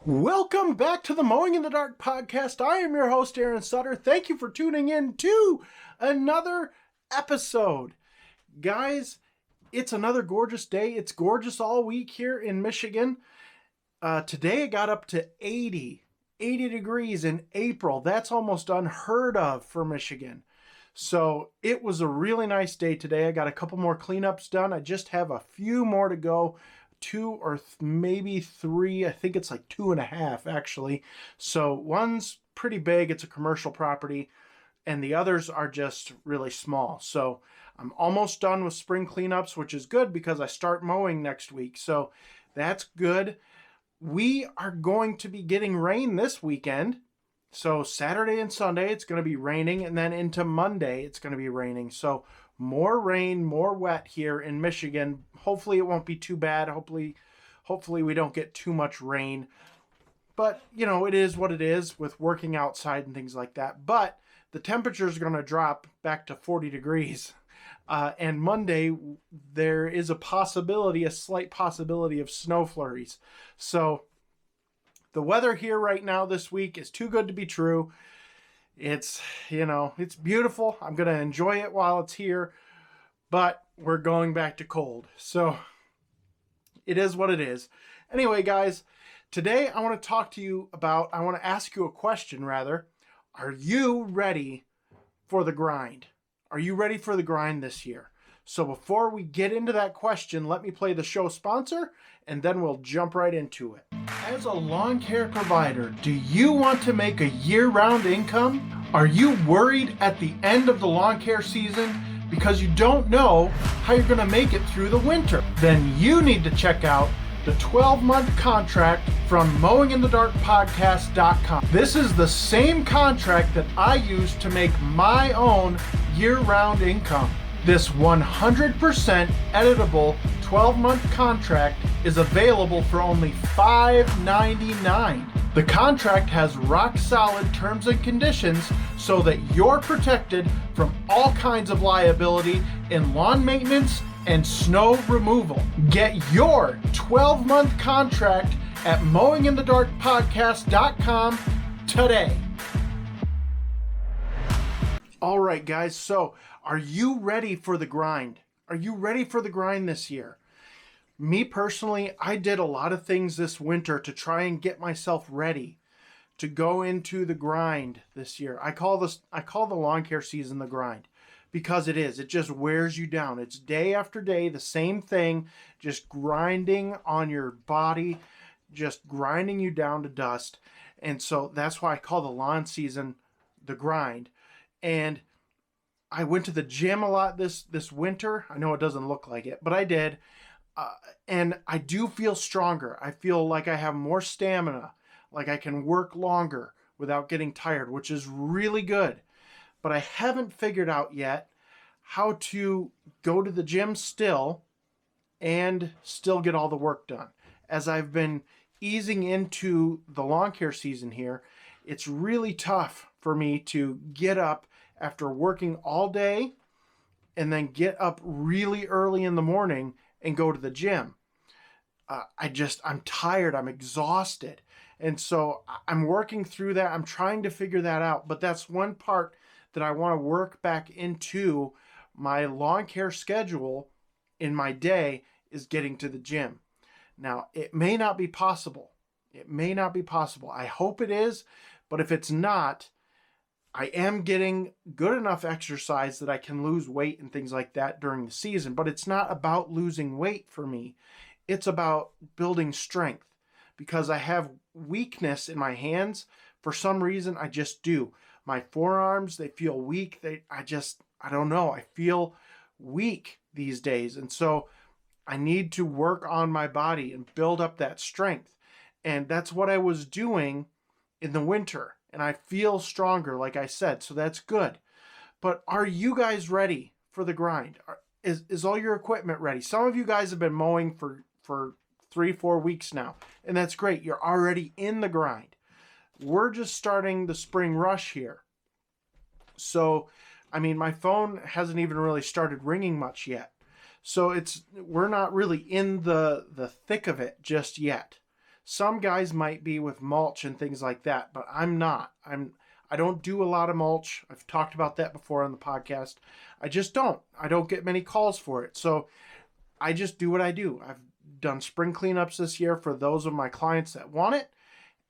Welcome back to the Mowing in the Dark podcast. I am your host, Ariens Sutter. Thank you for tuning in to another episode. Guys, it's another gorgeous day. It's gorgeous all week here in Michigan. Today it got up to 80 degrees in April. That's almost unheard of for Michigan. So it was a really nice day today. I got a couple more cleanups done. I just have a few more to go. Two or maybe three. I think it's like 2.5 actually. So one's pretty big. It's a commercial property. And the others are just really small. So I'm almost done with spring cleanups, which is good because I start mowing next week. So that's good. We are going to be getting rain this weekend. So Saturday and Sunday, it's going to be raining. And then into Monday, it's going to be raining. So more rain, more wet here in Michigan. Hopefully it won't be too bad. Hopefully we don't get too much rain. But, you know, it is what it is with working outside and things like that. But the temperature is going to drop back to 40 degrees. And Monday, there is a slight possibility of snow flurries. So the weather here right now this week is too good to be true. It's beautiful. I'm going to enjoy it while it's here, but we're going back to cold. So it is what it is. Anyway, guys, today I want to ask you a question rather. Are you ready for the grind? Are you ready for the grind this year? So before we get into that question, let me play the show sponsor and then we'll jump right into it. As a lawn care provider, do you want to make a year-round income? Are you worried at the end of the lawn care season because you don't know how you're going to make it through the winter? Then you need to check out the 12-month contract from mowinginthedarkpodcast.com. This is the same contract that I use to make my own year-round income. This 100% editable 12-month contract is available for only $5.99. The contract has rock-solid terms and conditions so that you're protected from all kinds of liability in lawn maintenance and snow removal. Get your 12-month contract at mowinginthedarkpodcast.com today. All right, guys, so are you ready for the grind? Are you ready for the grind this year? Me personally, I did a lot of things this winter to try and get myself ready to go into the grind this year. I call the lawn care season the grind because it is. It just wears you down. It's day after day, the same thing, just grinding on your body, just grinding you down to dust. And so that's why I call the lawn season the grind. And I went to the gym a lot this winter. I know it doesn't look like it, but I did. And I do feel stronger. I feel like I have more stamina, like I can work longer without getting tired, which is really good. But I haven't figured out yet how to go to the gym still and still get all the work done. As I've been easing into the lawn care season here, it's really tough for me to get up after working all day and then get up really early in the morning and go to the gym. I'm tired. I'm exhausted. And so I'm working through that. I'm trying to figure that out. But that's one part that I want to work back into my lawn care schedule in my day is getting to the gym. Now, it may not be possible. I hope it is. But if it's not, I am getting good enough exercise that I can lose weight and things like that during the season. But it's not about losing weight for me. It's about building strength because I have weakness in my hands. For some reason, I just do. My forearms, they feel weak. I don't know. I feel weak these days. And so I need to work on my body and build up that strength. And that's what I was doing in the winter. And I feel stronger, like I said, so that's good. But are you guys ready for the grind? Is all your equipment ready? Some of you guys have been mowing for 3-4 weeks now, and that's great. You're already in the grind. We're just starting the spring rush here. So, I mean, my phone hasn't even really started ringing much yet. So we're not really in the thick of it just yet. Some guys might be with mulch and things like that, but I'm not. I don't do a lot of mulch. I've talked about that before on the podcast. I just don't. I don't get many calls for it. So I just do what I do. I've done spring cleanups this year for those of my clients that want it,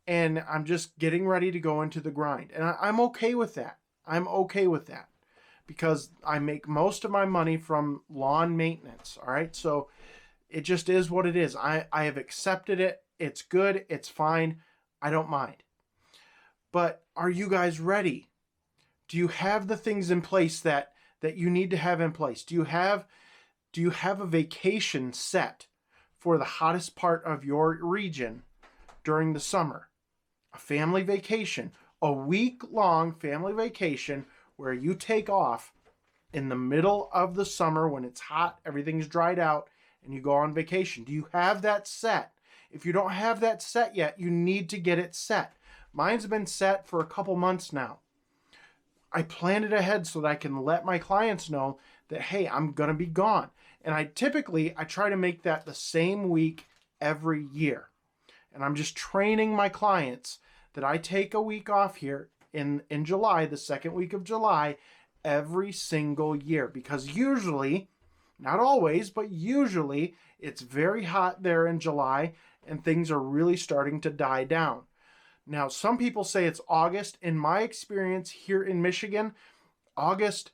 and I'm just getting ready to go into the grind. And I'm okay with that. I'm okay with that because I make most of my money from lawn maintenance. All right. So it just is what it is. I have accepted it. It's good. It's fine. I don't mind. But are you guys ready? Do you have the things in place that you need to have in place? Do you have a vacation set for the hottest part of your region during the summer? A family vacation, a week-long family vacation where you take off in the middle of the summer when it's hot, everything's dried out, and you go on vacation. Do you have that set? If you don't have that set yet, you need to get it set. Mine's been set for a couple months now. I planned it ahead so that I can let my clients know that, hey, I'm going to be gone. And I try to make that the same week every year. And I'm just training my clients that I take a week off here in July, the second week of July, every single year. Because usually, not always, but usually, it's very hot there in July and things are really starting to die down. Now, some people say it's August. In my experience here in Michigan, August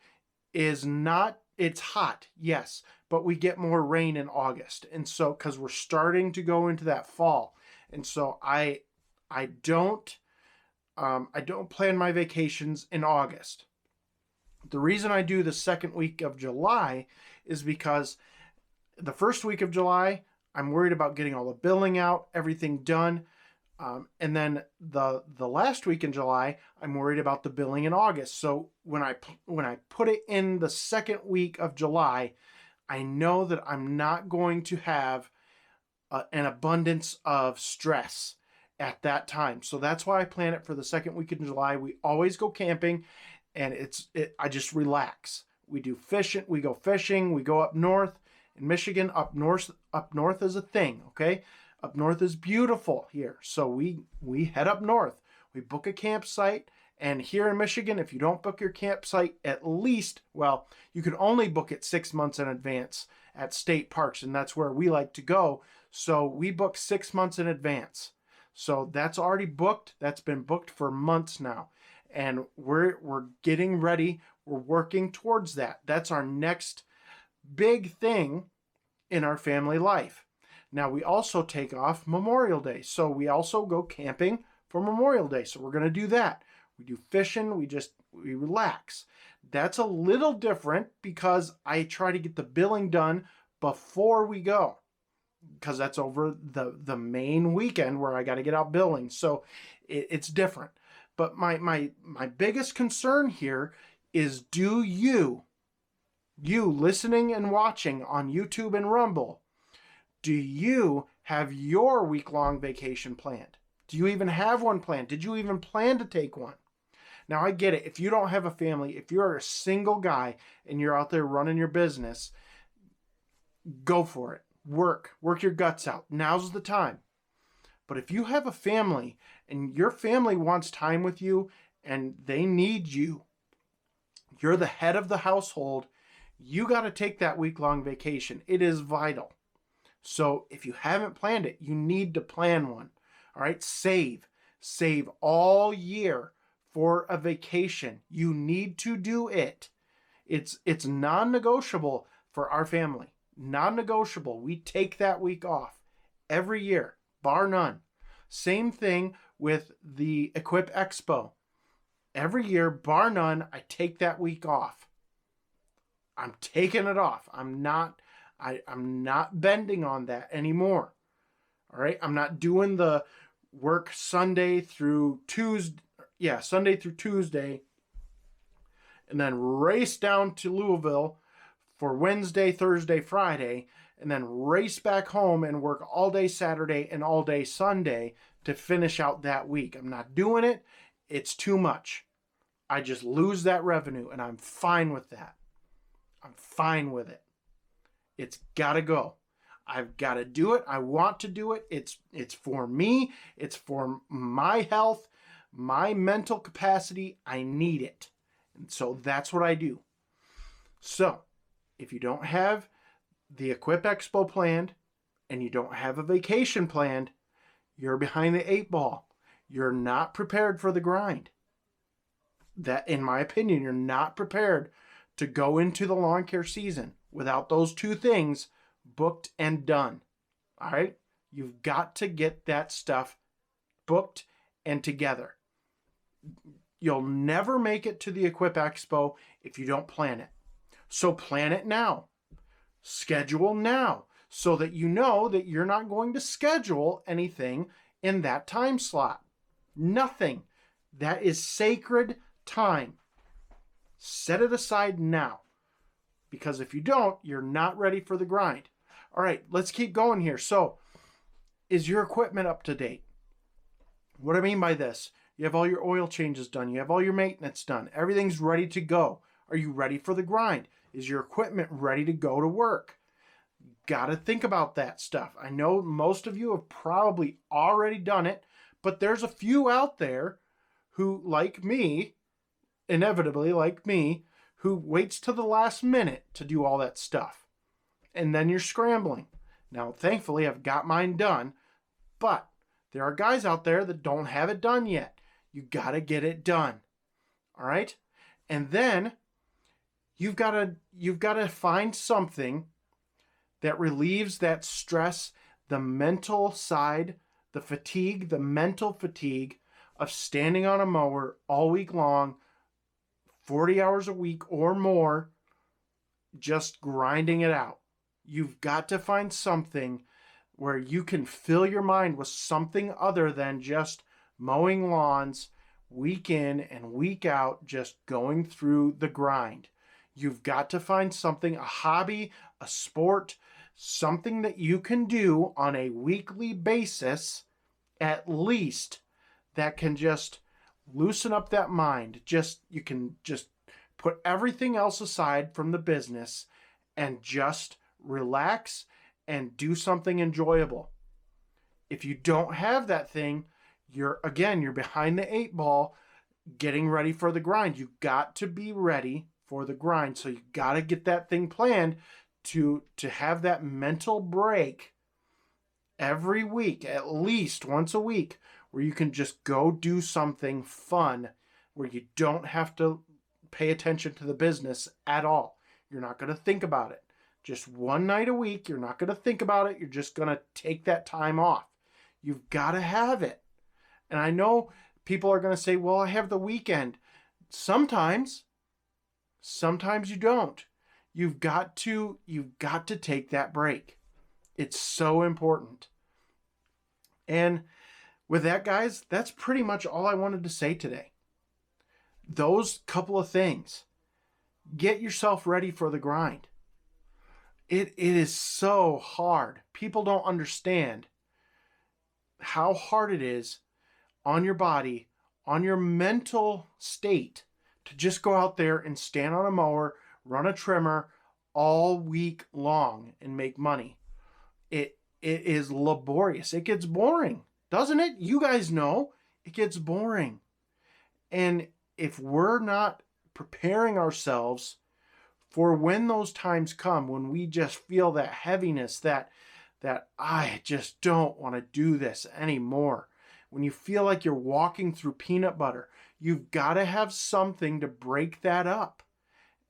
is not, it's hot, yes, but we get more rain in August. And so, because we're starting to go into that fall. And so I don't plan my vacations in August. The reason I do the second week of July is because the first week of July, I'm worried about getting all the billing out, everything done. And then the last week in July, I'm worried about the billing in August. So when I put it in the second week of July, I know that I'm not going to have an abundance of stress at that time. So that's why I plan it for the second week in July. We always go camping, and I just relax. We do fishing. We go fishing. We go up north in Michigan. Up north is a thing. Okay. Up north is beautiful here. So we head up north. We book a campsite. And here in Michigan, if you don't book your campsite at least, well, you can only book it 6 months in advance at state parks. And that's where we like to go. So we book 6 months in advance. So that's already booked. That's been booked for months now. And we're getting ready. We're working towards that. That's our next big thing in our family life. Now, we also take off Memorial Day. So we also go camping for Memorial Day. So we're going to do that. We do fishing. We relax. That's a little different because I try to get the billing done before we go, because that's over the main weekend where I got to get out billing. So it's different. But my biggest concern here is, do you listening and watching on YouTube and Rumble, do you have your week-long vacation planned? Do you even have one planned? Did you even plan to take one? Now, I get it. If you don't have a family, if you're a single guy and you're out there running your business, go for it. Work your guts out. Now's the time. But if you have a family and your family wants time with you and they need you, you're the head of the household, you got to take that week-long vacation. It is vital. So if you haven't planned it, you need to plan one. All right, save all year for a vacation. You need to do it. It's non-negotiable for our family. Non-negotiable. We take that week off every year, bar none. Same thing with the Equip Expo. Every year, bar none, I take that week off. I'm taking it off. I'm not bending on that anymore. All right. I'm not doing the work Sunday through Tuesday. Yeah, Sunday through Tuesday. And then race down to Louisville for Wednesday, Thursday, Friday. And then race back home and work all day Saturday and all day Sunday to finish out that week. I'm not doing it. It's too much. I just lose that revenue, and I'm fine with that. I'm fine with it. It's got to go. I've got to do it. I want to do it. It's for me. It's for my health, my mental capacity. I need it. And so that's what I do. So if you don't have the Equip Expo planned and you don't have a vacation planned, you're behind the 8 ball. You're not prepared for the grind. That, in my opinion, you're not prepared to go into the lawn care season without those 2 things booked and done. All right? You've got to get that stuff booked and together. You'll never make it to the Equip Expo if you don't plan it. So plan it now. Schedule now so that you know that you're not going to schedule anything in that time slot. Nothing. That is sacred time. Set it aside now. Because if you don't, you're not ready for the grind. All right, let's keep going here. So, is your equipment up to date? What I mean by this, you have all your oil changes done. You have all your maintenance done. Everything's ready to go. Are you ready for the grind? Is your equipment ready to go to work? Got to think about that stuff. I know most of you have probably already done it, but there's a few out there who, like me, inevitably like me, who waits to the last minute to do all that stuff. And then you're scrambling. Now, thankfully, I've got mine done, but there are guys out there that don't have it done yet. You got to get it done. All right? And then you've got to find something that relieves that stress, the mental side, the fatigue, the mental fatigue of standing on a mower all week long, 40 hours a week or more, just grinding it out. You've got to find something where you can fill your mind with something other than just mowing lawns week in and week out, just going through the grind. You've got to find something, a hobby, a sport, something that you can do on a weekly basis, at least, that can just loosen up that mind. You can just put everything else aside from the business and just relax and do something enjoyable. If you don't have that thing, you're behind the 8 ball getting ready for the grind. You got to be ready for the grind. So you got to get that thing planned to have that mental break every week, at least once a week, where you can just go do something fun, where you don't have to pay attention to the business at all. You're not going to think about it. Just one night a week, you're not going to think about it. You're just going to take that time off. You've got to have it. And I know people are going to say, well, I have the weekend. Sometimes you don't. You've got to take that break. It's so important. And with that, guys, that's pretty much all I wanted to say today. Those couple of things. Get yourself ready for the grind. It is so hard. People don't understand how hard it is on your body, on your mental state, to just go out there and stand on a mower, run a trimmer all week long and make money. It is laborious. It gets boring, doesn't it? You guys know it gets boring. And if we're not preparing ourselves for when those times come, when we just feel that heaviness, that I just don't want to do this anymore, when you feel like you're walking through peanut butter, you've got to have something to break that up.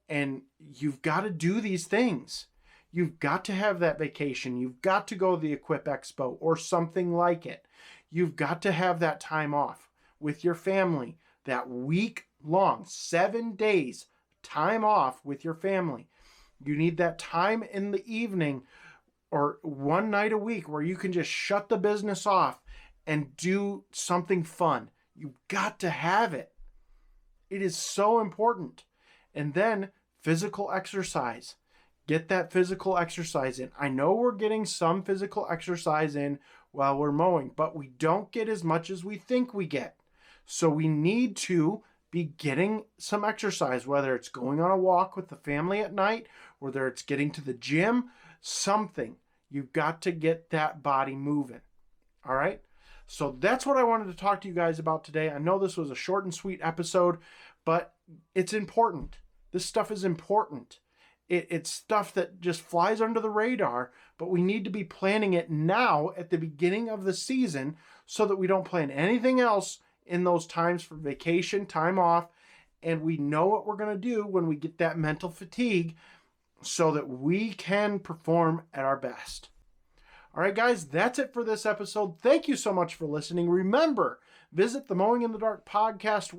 And you've got to do these things. You've got to have that vacation. You've got to go to the Equip Expo or something like it. You've got to have that time off with your family, that week long, 7 days time off with your family. You need that time in the evening or one night a week where you can just shut the business off and do something fun. You've got to have it. It is so important. And then physical exercise. Get that physical exercise in. I know we're getting some physical exercise in while we're mowing, but we don't get as much as we think we get. So we need to be getting some exercise, whether it's going on a walk with the family at night, whether it's getting to the gym, something. You've got to get that body moving. All right? So that's what I wanted to talk to you guys about today. I know this was a short and sweet episode, but it's important. This stuff is important. It's stuff that just flies under the radar, but we need to be planning it now at the beginning of the season so that we don't plan anything else in those times for vacation, time off, and we know what we're going to do when we get that mental fatigue so that we can perform at our best. All right, guys, that's it for this episode. Thank you so much for listening. Remember, visit the Mowing in the Dark podcast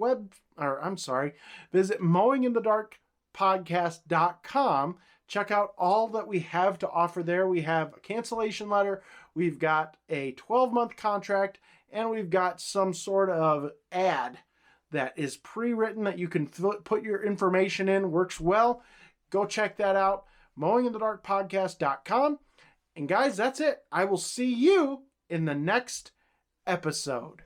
visit mowinginthedarkpodcast.com. Check out all that we have to offer there. We have a cancellation letter, we've got a 12-month contract, and we've got some sort of ad that is pre-written that you can put your information in. Works well. Go check that out. mowinginthedarkpodcast.com. And guys, that's it. I will see you in the next episode.